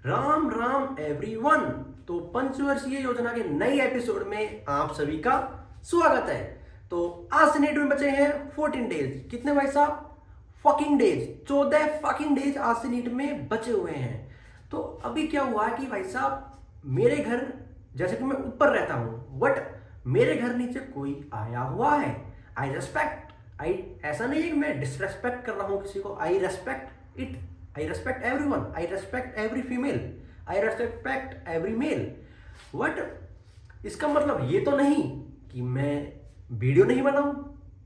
Ram Ram everyone. तो पंचवर्षीय योजना के नए एपिसोड में आप सभी का स्वागत है। तो आज से नीट में बचे हैं 14 डेज। कितने भाई साहब? फकिंग डेज, 14 फकिंग डेज आज से नीट में बचे हुए हैं। तो अभी क्या हुआ है कि भाई साहब मेरे घर, जैसे कि मैं ऊपर रहता हूं, बट मेरे घर नीचे कोई आया हुआ है। आई रेस्पेक्ट, ऐसा नहीं है कि मैं डिसरेस्पेक्ट कर रहा हूं किसी को। आई respect it, I respect everyone. I respect every female. I respect every male. What? इसका मतलब ये तो नहीं कि मैं वीडियो नहीं बनाऊं।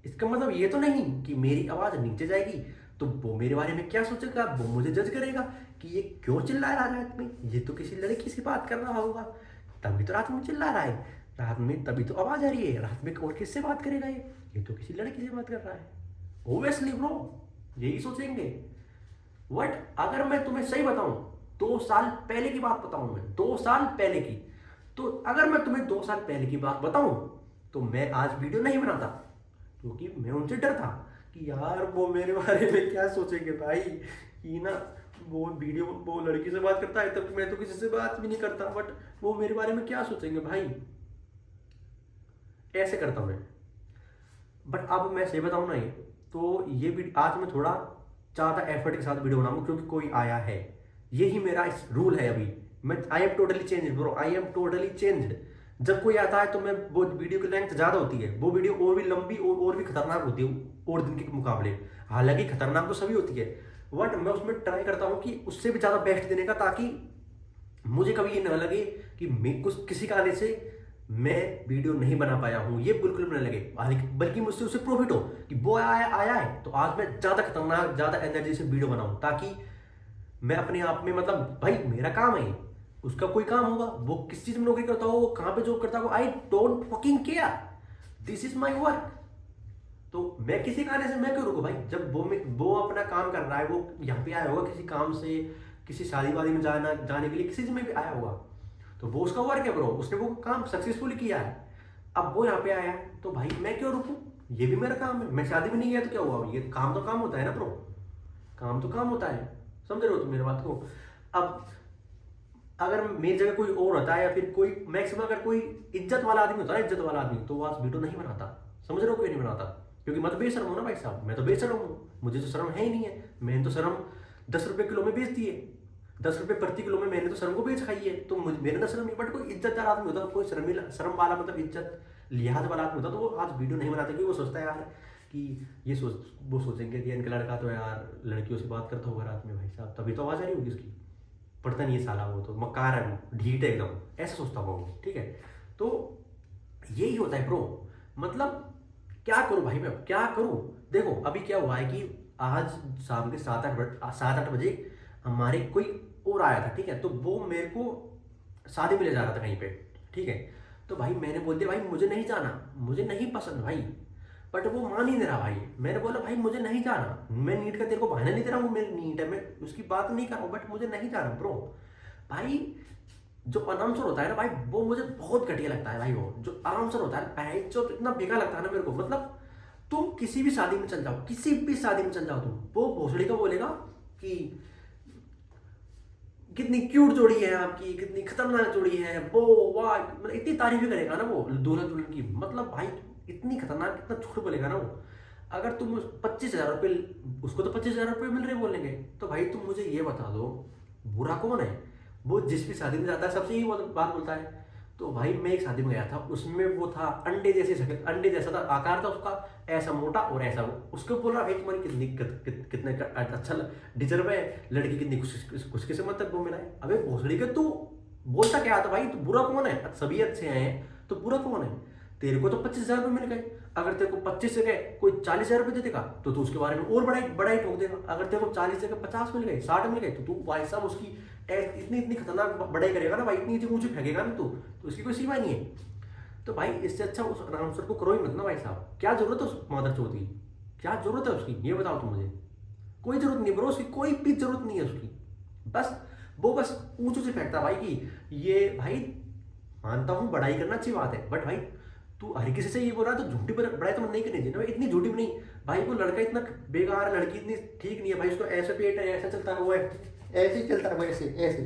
इसका मतलब ये तो नहीं कि मेरी आवाज नीचे जाएगी तो वो मेरे बारे में क्या सोचेगा, वो मुझे जज करेगा कि ये क्यों चिल्ला रहा है रात में, ये तो किसी लड़की से बात कर रहा होगा तभी तो रात में चिल्ला रहा है, रात में तभी तो आवाज आ रही है, रात में और किससे बात करेगा ये तो किसी लड़की से बात कर रहा है। ओबियसली ब्रो, यही सोचेंगे। वट अगर मैं तुम्हें सही बताऊं, 2 साल पहले की बात बताऊं, मैं 2 साल पहले की, तो अगर मैं तुम्हें 2 साल पहले की बात बताऊं तो मैं आज वीडियो नहीं बनाता, क्योंकि मैं उनसे डरता कि यार वो मेरे बारे में क्या सोचेंगे भाई, कि ना वो वीडियो, वो लड़की से बात करता है तब मैं तो किसी से बात भी नहीं करता, बट वो मेरे बारे में क्या सोचेंगे भाई, ऐसे करता हूं मैं। बट अब मैं सही बताऊं ना, ये तो ये आज मैं थोड़ा ज़्यादा एफर्ट के साथ वीडियो बनाऊंगा क्योंकि कोई आया है। यही मेरा इस रूल है। अभी मैं I am totally changed bro, I am totally changed. जब कोई आता है तो मैं, वो वीडियो की लेंथ ज़्यादा होती है, वो वीडियो और भी लंबी और भी खतरनाक होती है और दिन के मुकाबले। हालांकि खतरनाक तो सभी होती है, बट मैं उसमें ट्राई करता हूँ कि उससे भी ज़्यादा बेस्ट देने का, ताकि मुझे कभी ये न लगे कि मैं कुछ किसी कारण से मैं वीडियो नहीं बना पाया हूं, ये बिल्कुल भी नहीं लगे, बल्कि मुझसे उससे प्रॉफिट हो कि वो आया है तो आज मैं ज्यादा खतरनाक, ज्यादा एनर्जी से वीडियो बनाऊं, ताकि मैं अपने आप में, मतलब भाई मेरा काम है, उसका कोई काम होगा, वो किस चीज में नौकरी करता हो, वो कहां पे जॉब करता हो, I don't fucking care, this is my work. तो मैं किसी कारण से मैं क्यों रुकू भाई, जब वो अपना काम कर रहा है, वो यहाँ पे आया होगा किसी काम से, किसी शादी वादी में जाने के लिए किसी में भी आया होगा, तो वो उसका वर्क है ब्रो, उसने वो काम सक्सेसफुली किया है। अब वो यहाँ पे आया है तो भाई मैं क्यों रुकूं, ये भी मेरा काम है। मैं शादी में नहीं गया तो क्या हुआ, ये काम तो काम होता है ना ब्रो, काम तो काम होता है। समझ रहे हो तुम मेरी बात को? अब अगर मेरी जगह कोई और होता है, या फिर कोई मैक्सिमम अगर कोई इज्जत वाला आदमी होता है, इज्जत वाला आदमी, तो वो आज वीडियो नहीं बनाता। समझ रहे हो, कोई नहीं बनाता, क्योंकि मैं तो बेशर्म हूं ना भाई साहब, मैं तो बेशर्म हूँ, मुझे तो शर्म है ही नहीं है। मैंने तो शर्म 10 रुपये किलो में बेच दी है, 10 रुपये प्रति किलो में मैंने तो शर्म को बेच खाई है, तो मेरे तो शर्म नहीं। बट कोई इज्जतदार आदमी होता, कोई शर्म वाला, मतलब इज्जत लिहाज वाला आदमी होता, तो वो आज वीडियो नहीं बनाता, क्योंकि वो सोचता है यार कि वो सोचेंगे कि इनका लड़का तो यार लड़कियों से बात करता होगा रात में भाई साहब, तभी तो आवाज आ रही होगी उसकी, पढ़ता नहीं है साला, वो तो मकार है, ढीठ है एकदम, ऐसा सोचता होगा वो। ठीक है, तो यही होता है ब्रो। मतलब क्या करूं भाई, मैं क्या करूं? देखो अभी क्या हुआ है कि आज शाम के 7-8 बजे हमारे कोई और आया था, ठीक है, तो वो मेरे को शादी में ले जा रहा था कहीं पे, ठीक है। तो भाई मैंने बोल दिया भाई मुझे नहीं जाना, मुझे नहीं पसंद भाई, बट वो मान ही नहीं रहा भाई। मैंने बोला भाई मुझे नहीं जाना, मैं नीट का तेरे को बहाना नहीं दे रहा हूँ, मेरी नीट है, मैं उसकी बात नहीं कर रहा हूँ, बट मुझे नहीं जाना ब्रो। भाई जो अनाउंसर होता है ना भाई, वो मुझे बहुत घटिया लगता है भाई। वो जो अनाउंसर होता है भाई, जो इतना बेकार लगता है ना मेरे को, मतलब तुम किसी भी शादी में चल जाओ, किसी भी शादी में चल जाओ, तुम वो भोसड़ी का बोलेगा कि कितनी क्यूट जोड़ी है आपकी, कितनी खतरनाक जोड़ी है, वो वाह, मतलब इतनी तारीफें करेगा ना वो दूल्हा दुल्हन की, मतलब भाई इतनी खतरनाक, इतना झूठ बोलेगा ना वो। अगर तुम 25,000 रुपये, उसको तो 25,000 रुपये मिल रहे बोलेंगे, तो भाई तुम मुझे ये बता दो बुरा कौन है? वो जिस भी शादी में जाता है सबसे यही बात बोलता है। तो भाई मैं एक शादी में गया था, उसमें वो था अंडे जैसे शक्ल, अंडे जैसा था आकार था उसका, ऐसा मोटा और ऐसा वो, उसको बोल रहा भाई तुम्हारी कितने अच्छा डिजर्व है, लड़की कितनी खुश किस्मत है वो मिला है। अबे भोसड़ी के तू बोलता क्या था भाई, तू बुरा कौन है? सभी अच्छे हैं तो बुरा कौन है? तेरे को तो 25,000 रुपये मिल गए, अगर तेरे को 25 से गए कोई 40,000 रुपये दे देगा तो तू उसके बारे में और बड़ा ही ठोक देगा। अगर तेरे को 40 जगह 50 मिल गए, 60 मिल गए, तो तू भाई साहब उसकी इतनी खतरनाक बड़ाई करेगा ना भाई, इतनी ऊंची फेंकेगा ना तू, तो उसकी कोई सीमा नहीं है। तो भाई इससे अच्छा उस अनाउंसर को करो ही मत ना भाई साहब, क्या जरूरत है उस मादर चौथ की, क्या जरूरत है उसकी, ये बताओ तुम मुझे। कोई जरूरत नहीं ब्रो, उसकी कोई भी जरूरत नहीं है उसकी। बस ऊंचू से फेंकता भाई कि ये भाई, मानता हूँ बड़ाई करना अच्छी बात है, बट भाई तू हर किसी से ये बोल रहा है तो झूठी बड़ाई तो नहीं करनी चाहिए ना, इतनी झूठी भी नहीं भाई। वो लड़का इतना बेकार, लड़की इतनी ठीक नहीं है भाई, उसको ऐसे पेट है, ऐसा चलता है, वो है ऐसे ही चलता है, ऐसे ऐसे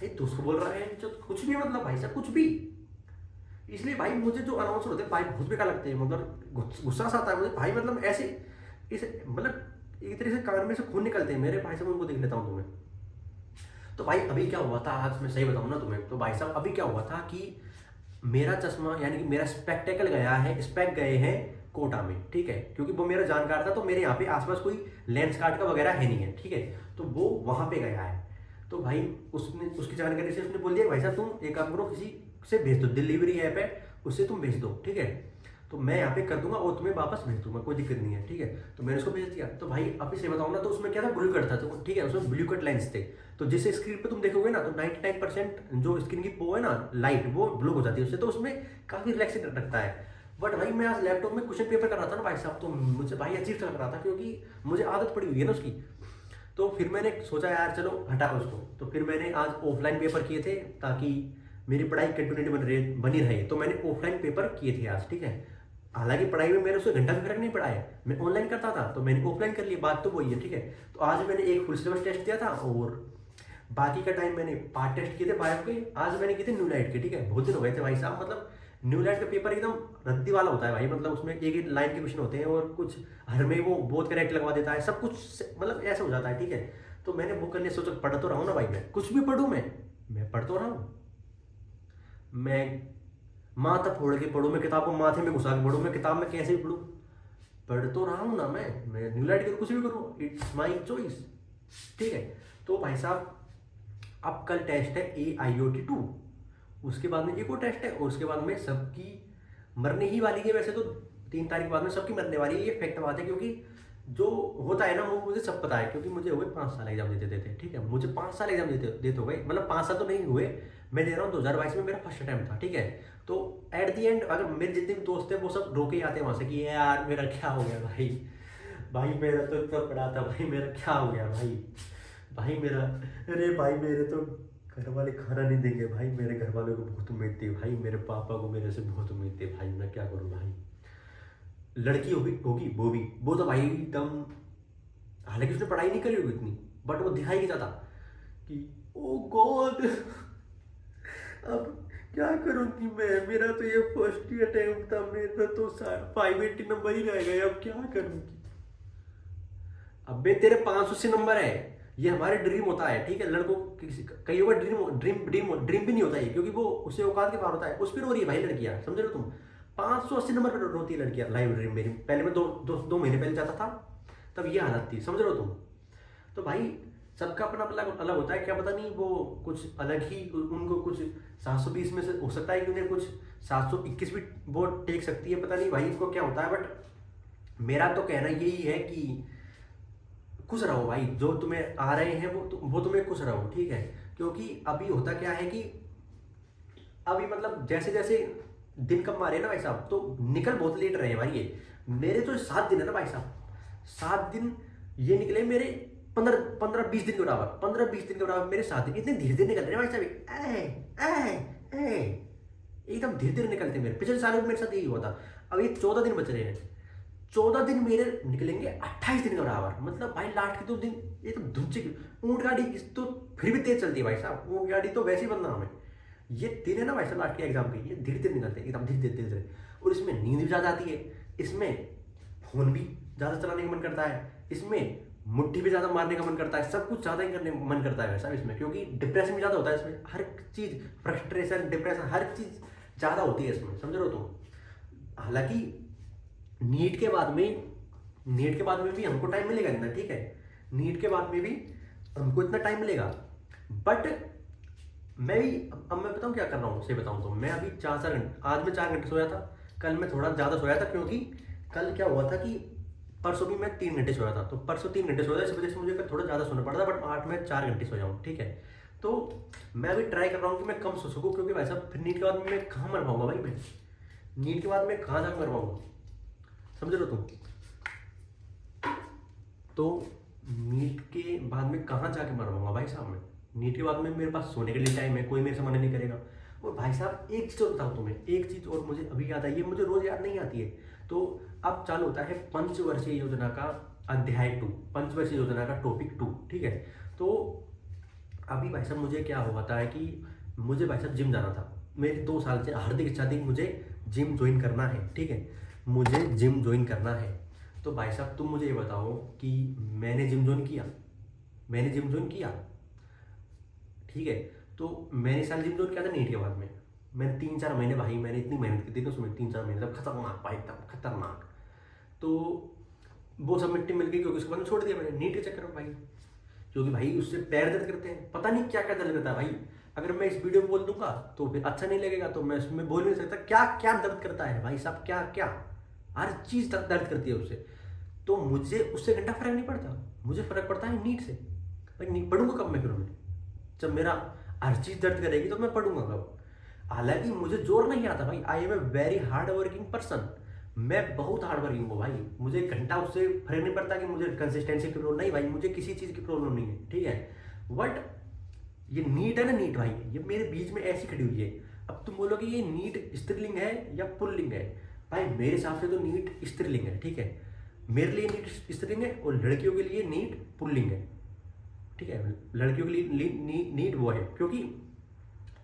भाई तू उसको बोल रहा है जो कुछ भी, मतलब भाई साहब कुछ भी। इसलिए भाई मुझे जो अनाउंसर होते हैं भाई बहुत बेकार लगते हैं, मतलब गुस्सा सा आता है मुझे भाई, मतलब ऐसे इस मतलब एक तरह से कान में से खून निकलते हैं मेरे भाई साहब, उनको देख लेता हूँ तुम्हें। तो भाई अभी क्या हुआ था, आज मैं सही बताऊँ ना तुम्हें, तो भाई साहब अभी क्या हुआ था कि मेरा चश्मा यानी कि मेरा स्पेक्टेकल गया है, स्पेक गए हैं कोटा में, ठीक है, क्योंकि वो मेरा जानकार था, तो मेरे यहाँ पे आसपास कोई लेंस कार्ड का वगैरह है नहीं है, ठीक है, तो वो वहाँ पे गया है। तो भाई उसने उसकी जानकारी से उसने बोल दिया भाई साहब तुम एक काम करो, किसी से भेज दो, डिलीवरी ऐप है उससे तुम भेज दो, ठीक है, तो मैं यहाँ पे कर दूंगा और तुम्हें वापस भेज दूंगा, कोई दिक्कत नहीं है, ठीक है। तो मैंने उसको भेज दिया। तो भाई अभी से बताऊँ ना, तो उसमें क्या था, ब्लू कट था, तो ठीक है, उसमें ब्लू कट लेंस थे। तो जिस स्क्रीन पे तुम देखोगे ना, तो 99% जो स्क्रीन की वो है ना लाइट, वो ब्लू हो जाती है उससे, तो उसमें काफी रिलैक्सिंग रखता है। बट भाई मैं आज लैपटॉप में क्वेश्चन पेपर कर रहा था ना भाई साहब, तो मुझे भाई अजीब सा लग रहा था, क्योंकि मुझे आदत पड़ी हुई है ना उसकी। तो फिर मैंने सोचा यार चलो हटा उसको, तो फिर मैंने आज ऑफलाइन पेपर किए थे ताकि मेरी पढ़ाई कंटिन्यूटी बनी रहे, तो मैंने ऑफलाइन पेपर किए थे आज, ठीक है। हालांकि पढ़ाई में मेरे उससे घंटा भी फर्क नहीं पड़ा है, मैं ऑनलाइन करता था तो मैंने ऑफलाइन कर लिया, बात तो वही है, ठीक है। तो आज मैंने एक फुल सिलेबस टेस्ट दिया था और बाकी का टाइम मैंने पार्ट टेस्ट किए थे बायो के, आज मैंने किए थे न्यू लाइट के, ठीक है। बहुत दिन हो गए थे भाई साहब, मतलब न्यू लाइट का पेपर एकदम रद्दी वाला होता है भाई, मतलब उसमें एक एक लाइन के क्वेश्चन होते हैं और कुछ हर में वो बहुत करेक्ट लगवा देता है, सब कुछ मतलब ऐसा हो जाता है, ठीक है। तो मैंने वो करने सोचा, पढ़ तो रहा हूँ ना भाई, मैं कुछ भी पढ़ूँ, मैं पढ़ तो रहा हूँ, मैं माथा फोड़ के पढ़ूँ, मैं किताब को माथे में घुसा के पढ़ूँ, मैं किताब में कैसे भी पढ़ूँ, पढ़ तो रहा हूँ ना मैं न्यू लाइट के कुछ भी करूँ, इट्स माई चॉइस, ठीक है। तो भाई साहब अब कल टेस्ट है AIoT 2, उसके बाद में एक और टेस्ट है और उसके बाद में सबकी मरने ही वाली है, वैसे तो 3 तारीख बाद में सबकी मरने वाली है, ये फैक्ट बात है, क्योंकि जो होता है ना वो मुझे सब पता है, क्योंकि मुझे हो गए 5 साल एग्जाम देते देते, ठीक है, मुझे 5 साल एग्जाम देते हो गए, मतलब 5 साल तो नहीं हुए, मैं दे रहा हूँ 2022 में मेरा फर्स्ट अटैम्प्ट था, ठीक है। तो एट दी एंड अगर मेरे जितने भी दोस्त थे वो सब रोके ही आते हैं वहाँ से कि यार मेरा क्या हो गया भाई, भाई मेरा तो इतना पड़ा था भाई, मेरा क्या हो गया भाई, भाई मेरा, अरे भाई मेरे तो घर वाले खाना नहीं देंगे भाई, मेरे घर वालों को बहुत उम्मीद थी भाई, मेरे पापा को मेरे से बहुत उम्मीद थी भाई, मैं क्या करूँ भाई। लड़की होगी होगी वो तो भाई एकदम, हालांकि उसने पढ़ाई नहीं करी होगी इतनी, बट वो दिखाई जाता कि ओ गॉड अब क्या करूँगी मैं, मेरा तो ये फर्स्ट ही अटेम्प्ट था, मेरा तो 580 नंबर ही रह गए, अब क्या करूँगी। अबे तेरे 580 नंबर है, ये हमारे ड्रीम होता है, ठीक है, लड़कों कईयों का ड्रीम ड्रीम ड्रीम ड्रीम भी नहीं होता है, क्योंकि वो उसे औकात के पार होता है, उस पर रो रही है भाई लड़कियां, समझ रहे हो तुम। 580 नंबर पर रोती है लड़कियां, लाइव ड्रीम मेरी, पहले मैं 2 महीने पहले जाता था तब ये हालत थी, समझ रहे हो तुम। तो भाई सबका अपना अलग अलग होता है, क्या पता नहीं वो कुछ अलग ही, उनको कुछ 720 में से हो सकता है कि उन्हें कुछ 721 भी वो टेक सकती है, पता नहीं भाई इनको क्या होता है, बट मेरा तो कहना यही है कि खुश रहो भाई, जो तुम्हें आ रहे हैं वो तुम्हें खुश रहो, ठीक है। क्योंकि अभी होता क्या है कि अभी मतलब जैसे जैसे दिन कम आ रहे हैं ना भाई साहब, तो निकल बहुत लेट रहे हैं भाई ये, मेरे तो 7 दिन है ना भाई साहब, 7 दिन ये निकले मेरे 15-20 दिन के बराबर, 15-20 दिन के बराबर मेरे 7 दिन, इतने धीरे धीरे निकल रहे हैं भाई साहब, एकदम धीरे धीरे निकलते हैं मेरे, पिछले साल में मेरे साथ यही हुआ था। अब ये 14 दिन बच रहे हैं, 14 दिन मेरे निकलेंगे 28 दिन के बराबर, मतलब भाई लास्ट के 2 दिन ये तो धुंचे की ऊँट गाड़ी तो फिर भी तेज चलती है भाई साहब, ऊँट गाड़ी तो वैसे ही बदनाम है। ये दिन है ना भाई साहब लास्ट के एग्जाम के, ये धीरे धीरे निकलते हैं एकदम धीरे धीरे धीरे, और इसमें नींद भी ज़्यादा आती है, इसमें फोन भी ज़्यादा चलाने का मन करता है, इसमें मुट्ठी भी ज़्यादा मारने का मन करता है, सब कुछ ज़्यादा ही करने मन करता है वैसा इसमें, क्योंकि डिप्रेशन भी ज़्यादा होता है इसमें, हर चीज़ फ्रस्ट्रेशन डिप्रेशन हर चीज़ ज़्यादा होती है इसमें, समझ रहे हो तुम। हालांकि नीट के बाद में भी हमको टाइम मिलेगा इतना, ठीक है, नीट के बाद में भी हमको इतना टाइम मिलेगा, बट मैं भी अब मैं बताऊँ क्या कर रहा हूँ, सही बताऊँ तो मैं अभी 4 घंटे, आज मैं 4 घंटे सोया था, कल मैं थोड़ा ज़्यादा सोया था, क्योंकि कल क्या हुआ था कि परसों भी मैं 3 घंटे सोया था, तो परसों 3 घंटे सोया था, इस वजह से मुझे थोड़ा ज़्यादा सोना पड़ा था, बट आज मैं 4 घंटे सोया हूँ, ठीक है। तो मैं अभी ट्राई कर रहा हूँ कि मैं कम सो सकूँ, क्योंकि भाई साहब फिर नीट के बाद में मैं कहाँ मर पाऊंगा भाई, मैं नीट के बाद में कहाँ जाकर मर पाऊंगा, समझ रहे हो तुम। तो नीट के बाद में कहाँ जाके मर पाऊंगा भाई साहब मैं, नीट के बाद में मेरे पास सोने के लिए टाइम है, कोई मेरे से मना नहीं करेगा। और भाई साहब एक चीज़ और बताऊँ तुम्हें, एक चीज़ और मुझे अभी याद आई है, मुझे रोज़ याद नहीं आती है। तो अब चालू होता है पंचवर्षीय योजना का अध्याय 2, पंचवर्षीय योजना का टॉपिक 2, ठीक है। तो अभी भाई साहब मुझे क्या हुआ था कि मुझे भाई साहब जिम जाना था। मेरी 2 साल से हार्दिक इच्छा थी कि मुझे जिम ज्वाइन करना है, ठीक है, मुझे जिम ज्वाइन करना है। तो भाई साहब तुम मुझे ये बताओ कि मैंने जिम ज्वाइन किया, मैंने जिम ज्वाइन किया, ठीक है। तो मैंने साल जिम ज्वाइन किया था नीट के बाद में। मैंने 3-4 महीने भाई मैंने इतनी मेहनत की थी ना उसमें, 3-4 महीने तक खतरनाक भाई, एकदम खतरनाक। तो वो सब मिट्टी मिल गई, क्योंकि उसके बाद में छोड़ दिया मैंने नीट के चक्कर में भाई। क्योंकि भाई उससे पैर दर्द करते हैं, पता नहीं क्या क्या दर्द करता है भाई। अगर मैं इस वीडियो में बोल दूंगा तो फिर अच्छा नहीं लगेगा, तो मैं उसमें बोल नहीं सकता क्या क्या दर्द करता है भाई साहब, क्या क्या हर चीज़ दर्द करती है उससे। तो मुझे उससे घंटा फर्क नहीं पड़ता, मुझे फर्क पड़ता है नीट से। भाई नहीं पढ़ूंगा कब मैं, फिर मैं जब मेरा हर चीज़ दर्द करेगी तो मैं पढ़ूंगा कब। हालांकि मुझे जोर नहीं आता भाई, I am a very hard working person. मैं बहुत हार्ड वर्किंग हूँ भाई, मुझे एक घंटा उससे फर्क नहीं पड़ता कि मुझे कंसिस्टेंसी की प्रॉब्लम नहीं भाई, मुझे किसी चीज़ की प्रॉब्लम नहीं है, ठीक है। बट ये नीट है ना, नीट भाई ये मेरे बीच में ऐसी खड़ी हुई है। अब तुम बोलोगे ये नीट स्त्रीलिंग है या पुल्लिंग है। भाई मेरे हिसाब से तो नीट स्त्रीलिंग है, ठीक है। मेरे लिए नीट स्त्रीलिंग है और लड़कियों के लिए नीट पुल्लिंग है, ठीक है। लड़कियों के लिए नीट वो है, क्योंकि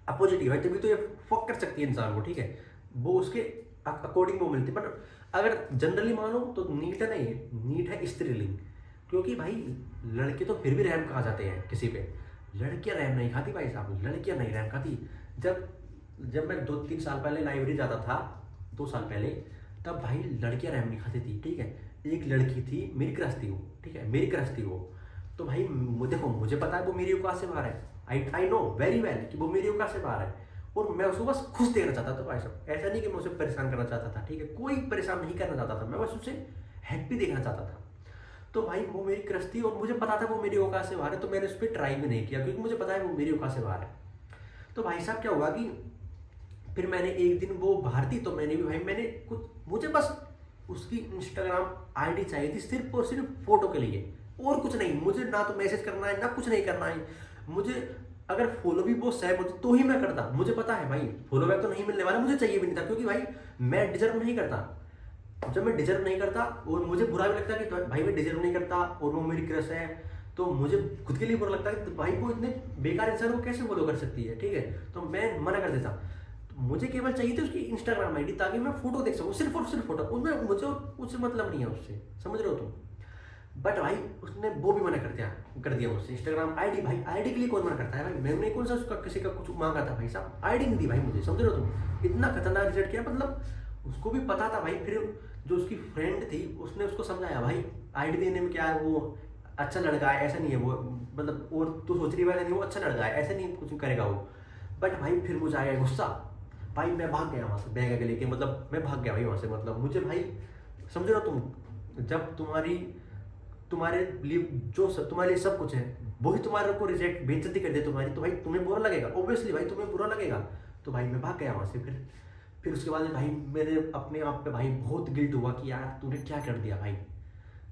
अपोजिट है, तभी तो ये फक कर सकती है इंसान को, ठीक है। वो उसके अकॉर्डिंग वो मिलती है। पर अगर जनरली मानो तो नीट है नहीं, नीट है स्त्रीलिंग। क्योंकि भाई लड़के तो फिर भी रैम खा जाते हैं किसी पे, लड़कियां रैम नहीं खाती भाई साहब, लड़कियां नहीं रैम खाती। जब जब मैं 2-3 साल पहले लाइब्रेरी जाता था, 2 साल पहले, तब भाई लड़कियां रैम नहीं खाती थी, ठीक है। एक लड़की थी मेरी क्रश थी वो, ठीक है, मेरी क्रश थी वो। तो भाई देखो मुझे पता है वो मेरी औकात से बाहर है, आई नो वेरी वेल कि वो मेरी औकात से बाहर है, और मैं उसको बस खुश देखना चाहता था भाई साहब। ऐसा नहीं कि मैं उसे परेशान करना चाहता था, ठीक है, कोई परेशान नहीं करना चाहता था, मैं बस उसे हैप्पी देखना चाहता था। तो भाई वो मेरी क्रश थी और मुझे पता था वो मेरी औकात से बाहर है, तो मैंने उस पर ट्राई भी नहीं किया, क्योंकि मुझे पता है वो मेरी औकात से बाहर है। तो भाई साहब क्या हुआ कि फिर मैंने एक दिन, वो बाहर थी तो मैंने भी भाई मैंने कुछ, मुझे बस उसकी इंस्टाग्राम आईडी चाहिए थी सिर्फ और सिर्फ फोटो के लिए, और कुछ नहीं। मुझे ना तो मैसेज करना है ना कुछ नहीं करना है, मुझे अगर फॉलो भी वो सेव होती तो ही मैं करता। मुझे पता है भाई फॉलो बैक तो नहीं मिलने वाला, मुझे चाहिए भी नहीं था, क्योंकि भाई मैं डिजर्व नहीं करता। जब मैं डिजर्व नहीं करता और मुझे बुरा भी लगता कि तो भाई मैं डिजर्व नहीं करता और वो मेरी क्रश है, तो मुझे खुद के लिए बुरा लगता है कि भाई वो इतने बेकार इंसान को कैसे फॉलो कर सकती है, ठीक है। तो मैं मना कर देता। तो मुझे केवल चाहिए थी उसकी इंस्टाग्राम आईडी, ताकि मैं फोटो देख सकूँ, सिर्फ और सिर्फ फोटो, उसमें मुझे उससे मतलब नहीं है उससे, समझ रहे हो तुम। बट भाई उसने वो भी मना कर दिया मुझसे इंस्टाग्राम आईडी। भाई आईडी के लिए कौन मना करता है भाई, मैंने कौन सा उसका किसी का कुछ मांगा था भाई साहब, आईडी नहीं दी भाई मुझे, समझ रहे हो तुम। इतना खतरनाक रिजल्ट किया, मतलब उसको भी पता था भाई। फिर जो उसकी फ्रेंड थी उसने उसको समझाया भाई आईडी देने में क्या है, वो अच्छा लड़का है, ऐसा नहीं है वो, मतलब और तू सोच रही है नहीं वो अच्छा लड़का है, ऐसा नहीं कुछ करेगा वो। बट भाई फिर मुझे आया गुस्सा, भाई मैं भाग गया वहाँ से बैग के लेके, मतलब मैं भाग गया भाई वहाँ से। मतलब मुझे भाई समझ रहे हो तुम, जब तुम्हारे लिए तुम्हारे लिए सब कुछ है, वही तुम्हारे को रिजेक्ट बेइज्जती कर दे तुम्हारी, तो भाई तुम्हें बुरा लगेगा, ऑब्वियसली भाई तुम्हें बुरा लगेगा। तो भाई मैं भाग गया वहाँ से। फिर उसके बाद भाई मेरे अपने आप पे भाई बहुत गिल्ट हुआ कि यार तूने क्या कर दिया भाई,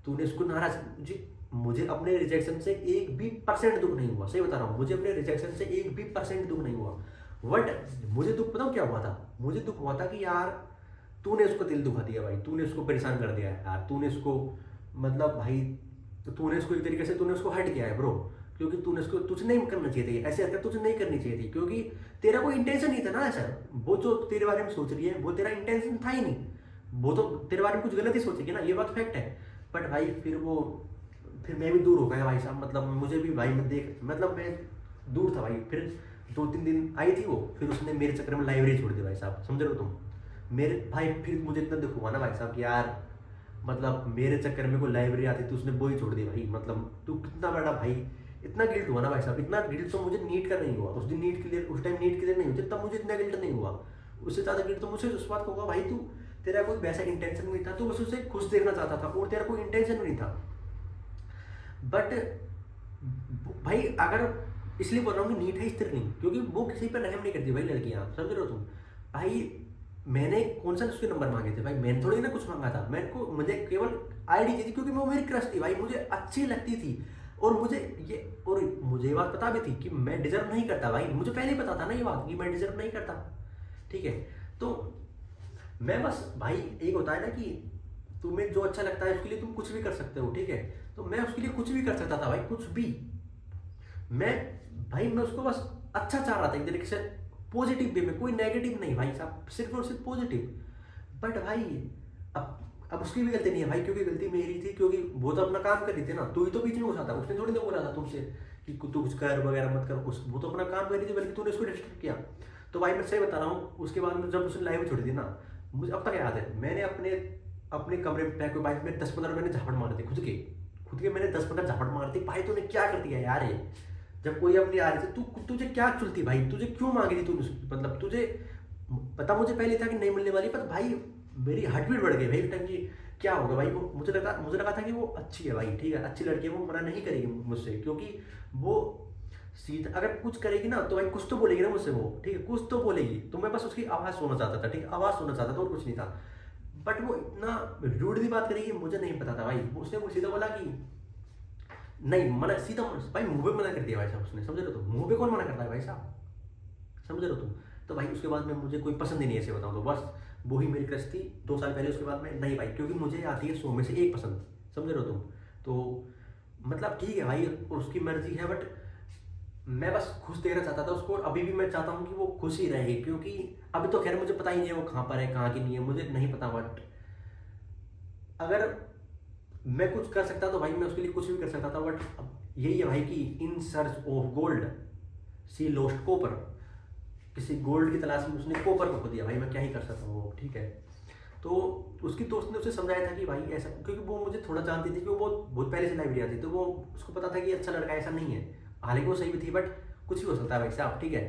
तूने उसको नाराज। मुझे अपने रिजेक्शन से 1% भी दुख नहीं हुआ, सही बता रहा हूँ, मुझे अपने रिजेक्शन से 1% भी दुख नहीं हुआ। बट मुझे दुख बताऊँ क्या हुआ था, मुझे दुख हुआ था कि यार तूने उसको दिल दुखा दिया भाई, तूने उसको परेशान कर दिया है यार, तूने उसको, मतलब भाई तो तूने उसको एक तरीके से तूने उसको हर्ट किया है ब्रो। क्योंकि तूने उसको, तुझे नहीं करना चाहिए थी ऐसे हरकत, तुझे नहीं करनी चाहिए थी, क्योंकि तेरा कोई इंटेंशन नहीं था ना ऐसा। वो जो तेरे बारे में सोच रही है वो तेरा इंटेंशन था ही नहीं, वो तो तेरे बारे में कुछ गलत ही सोचेगी ना, ये बात फैक्ट है। बट भाई फिर मैं भी दूर हो गया भाई साहब, मतलब मुझे भी भाई मैं मतलब मैं दूर था भाई। फिर 2-3 दिन आई थी वो, फिर उसने मेरे चक्कर में लाइब्रेरी छोड़ दी भाई साहब, समझ रहे हो तुम। मेरे भाई फिर मुझे इतना दुख हुआ ना भाई साहब कि यार, मतलब मेरे चक्कर में कोई लाइब्रेरी आती थी उसने वो ही छोड़ दी भाई। मतलब तू कितना बड़ा भाई, इतना गिल्ट हुआ ना भाई साहब, इतना गिल्ट तो मुझे नीट का नहीं हुआ उस दिन, नीट के लिए उस टाइम नीट के लिए नहीं हुआ, तब मुझे इतना गिल्ट नहीं हुआ। उससे ज़्यादा गिल्ट तो मुझे उस बात को होगा भाई, तू तेरा कोई वैसा इंटेंशन नहीं था, तू बस उसे खुश देखना चाहता था और तेरा कोई इंटेंशन नहीं था। बट भाई अगर, इसलिए बोल रहा हूँ कि नीट है स्त्रीलिंग, क्योंकि वो किसी पर रहम नहीं करती भाई लड़कियाँ, समझ रहे हो तुम। भाई मैंने कौन सा उसके नंबर मांगे थे भाई, मैंने थोड़ी ना कुछ मांगा था, मुझे केवल आईडी चाहिए थी, क्योंकि वो मेरी क्रश थी भाई, मुझे अच्छी लगती थी। और मुझे ये बात पता भी थी कि मैं डिजर्व नहीं करता भाई, मुझे पहले ही पता था ना ये बात कि मैं डिजर्व नहीं करता, ठीक है। तो मैं बस भाई, एक होता है ना कि तुम्हें जो अच्छा लगता है उसके लिए तुम कुछ भी कर सकते हो, ठीक है। तो मैं उसके लिए कुछ भी कर सकता था भाई, कुछ भी। मैं भाई मैं उसको बस अच्छा चाह रहा था एक तरीके से, पॉजिटिव वे में, कोई नेगेटिव नहीं भाई साहब, सिर्फ और सिर्फ पॉजिटिव। बट भाई अब उसकी भी गलती नहीं है भाई, क्योंकि गलती मेरी थी, क्योंकि वो तो अपना काम कर रही थी ना, तू ही तो बीच में घुसा था, उसने थोड़ी ना बोला था तुमसे कि तू कुछ कर वगैरह मत कर, उस वो तो अपना काम कर रही थी, बल्कि तूने उसको डिस्टर्ब किया। तो भाई मैं सही बता रहा हूँ, उसके बाद में जब उसने लाइव छोड़ी थी ना, मुझे अब तक याद है, मैंने अपने अपने कमरे में पैक बाइक में 10-15 मैंने झापड़ मार दी, खुद के मैंने 10-15 झापड़ मार दी। भाई तूने क्या कर दिया यार ये, जब कोई अपनी आ रही थी, तुझे क्या चुलती भाई, तुझे क्यों मांगी थी तू, मतलब तुझे पता मुझे पहले था कि नहीं मिलने वाली, पर भाई मेरी हार्ट बीट बढ़ गई भाई उस टाइम की। क्या होगा भाई, वो मुझे लगा था कि वो अच्छी है भाई, ठीक है अच्छी लड़की है, वो मना नहीं करेगी मुझसे, क्योंकि वो सीधा अगर कुछ करेगी ना तो भाई कुछ तो बोलेगी ना मुझसे वो, ठीक है कुछ तो बोलेगी, तो मैं बस उसकी आवाज़ सुनना चाहता था, ठीक है आवाज़ सुनना चाहता था और कुछ नहीं था। बट वो इतना रूडली बात करेगी मुझे नहीं पता था भाई, उसने वो सीधा बोला कि नहीं, मना सीधा भाई मुंह पे मना कर दिया भाई साहब उसने, समझ रहे हो तुम, मुंह पे कौन मना करता है भाई साहब, समझ रहे हो तुम। तो भाई उसके बाद में मुझे कोई पसंद ही नहीं है, ऐसे बताऊँ तो बस वो ही मेरी क्रश थी 2 साल पहले। उसके बाद में नहीं भाई, क्योंकि मुझे आती है 100 में से 1 पसंद, समझ रहे हो तुम। तो मतलब ठीक है भाई, उसकी मर्जी है, बट मैं बस खुश देखना चाहता था उसको, अभी भी मैं चाहता हूँ कि वो खुश ही रहे, क्योंकि अभी तो खैर मुझे पता ही नहीं है वो कहाँ पर है कहाँ की नहीं है, मुझे नहीं पता। बट अगर मैं कुछ कर सकता तो भाई मैं उसके लिए कुछ भी कर सकता था। बट अब यही है भाई कि in search of gold see lost copper, किसी गोल्ड की तलाश में उसने कॉपर को खो दिया भाई, मैं क्या ही कर सकता हूँ, ठीक है। तो उसकी दोस्त ने उसे समझाया था कि भाई ऐसा, क्योंकि वो मुझे थोड़ा जानती थी कि वो बहुत पहले से लाइब्रेरी आती, तो वो उसको पता था कि अच्छा लड़का ऐसा नहीं है, हालांकि वो सही भी थी, बट कुछ भी हो सकता है भाई साहब, ठीक है।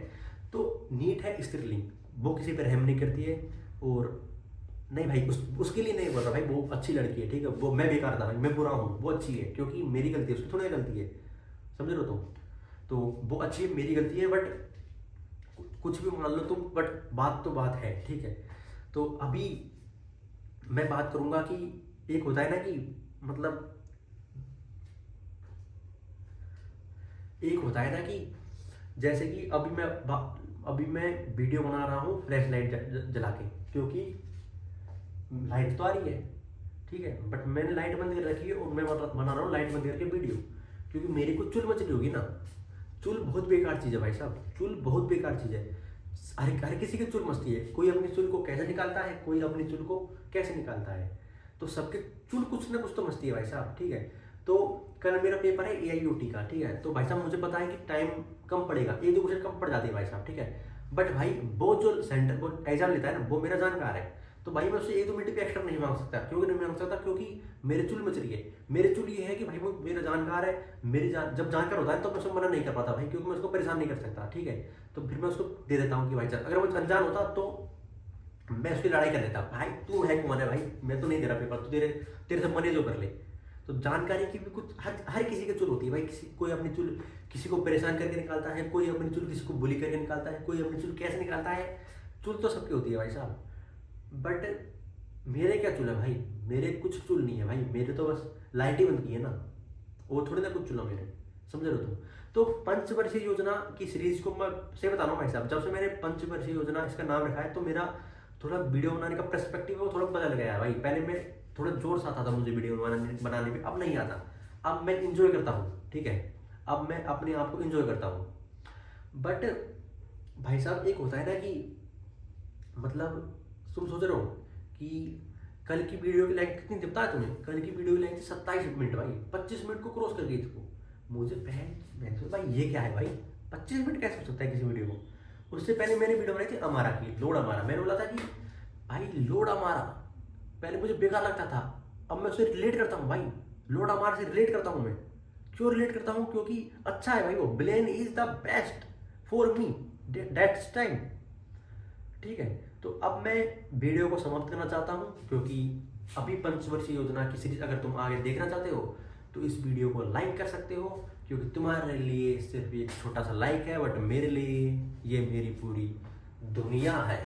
तो नीट है स्त्रीलिंग, वो किसी पर रहम नहीं करती है, और नहीं भाई उसके लिए नहीं बोल रहा भाई, वो अच्छी लड़की है, ठीक है, वो मैं बेकार था भाई, मैं बुरा हूँ, वो अच्छी है, क्योंकि मेरी गलती है, उसकी थोड़ी गलती है, समझ रहे हो तुम। तो वो अच्छी है, मेरी गलती है, बट कुछ भी मान लो तुम, बट बात तो बात है, ठीक है। तो अभी मैं बात करूंगा कि एक होता है ना कि मतलब एक होता है ना कि जैसे कि अभी मैं वीडियो बना रहा हूँ फ्लैश लाइट जला के, क्योंकि लाइट तो आ रही है, ठीक है, बट मैंने लाइट बंद कर रखी है और मैं बना रहा हूँ लाइट बंद करके वीडियो, क्योंकि मेरी को चुल मच रही होगी ना। चुल बहुत बेकार चीज़ है भाई साहब, चुल बहुत बेकार चीज़ है, हर किसी की चुल मस्ती है, कोई अपनी चुल को कैसे निकालता है, कोई अपनी चुल को कैसे निकालता है, तो सबके चुल कुछ ना कुछ तो मस्ती है भाई साहब, ठीक है। तो कल मेरा पेपर है AIOT का, ठीक है, तो भाई साहब मुझे पता है कि टाइम कम पड़ेगा, 1-2 क्वेश्चन कम पड़ जाते हैं भाई साहब, ठीक है। बट भाई वो जो सेंटर वो एग्जाम लेता है ना, वो मेरा जानकार है, तो भाई मैं उससे 1-2 मिनट भी एक्स्ट्रा नहीं मांग सकता, क्योंकि नहीं मांग सकता, क्योंकि मेरे चुल मच रही है। मेरे चुल ये है कि भाई वो मेरा जानकार है, जब जानकार होता है तो मैं उसको मना नहीं कर पाता भाई, क्योंकि मैं उसको परेशान नहीं कर सकता, ठीक है। तो फिर मैं उसको दे देता हूँ कि भाई अगर वो अनजान होता तो मैं उसकी लड़ाई कर देता, भाई तू है कौन है भाई, मैं तो नहीं दे रहा पेपर, तो तेरे से मने जो कर ले। तो जानकारी की भी कुछ हर किसी की चुल होती है भाई, कोई अपनी चुल किसी को परेशान करके निकालता है, कोई अपनी चुल किसी को बुली करके निकालता है, कोई अपनी चुल कैसे निकालता है, चुल तो सबकी होती है भाई साहब। बट मेरे क्या चुल है भाई, मेरे कुछ चुल नहीं है भाई, मेरे तो बस लाइट ही बंद की है ना, वो थोड़ी ना कुछ चुना मेरे, समझ रहे हो तुम। तो पंचवर्षीय योजना की सीरीज को मैं से बता रहा हूँ भाई साहब, जब से मैंने पंचवर्षीय योजना इसका नाम रखा है, तो मेरा थोड़ा वीडियो बनाने का पर्सपेक्टिव है वो थोड़ा बदल गया है भाई। पहले मैं थोड़ा जोर से आता था मुझे वीडियो बनाने में, अब नहीं आता, अब मैं इंजॉय करता हूँ, ठीक है, अब मैं अपने आप को इंजॉय करता हूँ। बट भाई साहब एक होता है ना कि मतलब तुम सोच रहे हो कि कल की वीडियो की लेंथ कितनी थी पता है तुम्हें, कल की वीडियो की लेंथ थी 27 मिनट भाई, 25 मिनट को क्रॉस कर गई थी वो। मुझे बहन भाई ये क्या है भाई, 25 मिनट कैसे हो सकता है किसी वीडियो को। उससे पहले मैंने वीडियो बनाई थी अमारा की, लोड अमारा, मैंने बोला था कि भाई लोड अमारा पहले मुझे बेकार लगता था, अब मैं उससे रिलेट करता हूँ भाई, लोड अमारा से रिलेट करता हूँ मैं। क्यों रिलेट करता हूँ, क्योंकि अच्छा है भाई, वो plan is the best for me that's time, ठीक है। तो अब मैं वीडियो को समाप्त करना चाहता हूँ, क्योंकि अभी पंचवर्षीय योजना की सीरीज अगर तुम आगे देखना चाहते हो तो इस वीडियो को लाइक कर सकते हो, क्योंकि तुम्हारे लिए सिर्फ एक छोटा सा लाइक है, बट मेरे लिए ये मेरी पूरी दुनिया है।